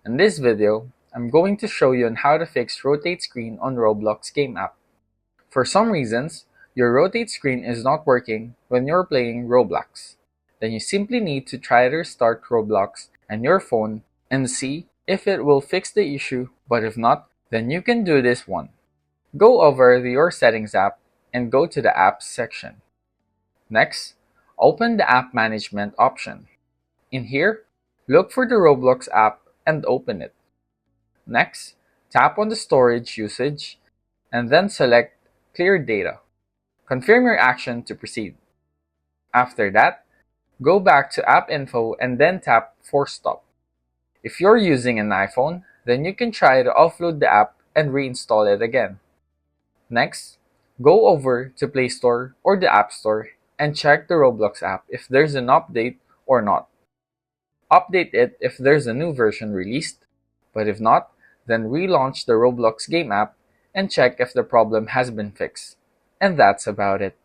In this video, I'm going to show you on how to fix rotate screen on Roblox game app. For some reasons, your rotate screen is not working when you're playing Roblox. Then you simply need to try to restart Roblox and your phone and see if it will fix the issue, but if not, then you can do this one. Go over the Your Settings app and go to the Apps section. Next, open the App Management option. In here, look for the Roblox app and open it. Next, tap on the storage usage and then select Clear Data. Confirm your action to proceed. After that, go back to App Info and then tap Force Stop. If you're using an iPhone, then you can try to offload the app and reinstall it again. Next, go over to Play Store or the App Store and check the Roblox app if there's an update or not. Update it if there's a new version released, but if not, then relaunch the Roblox game app and check if the problem has been fixed. And that's about it.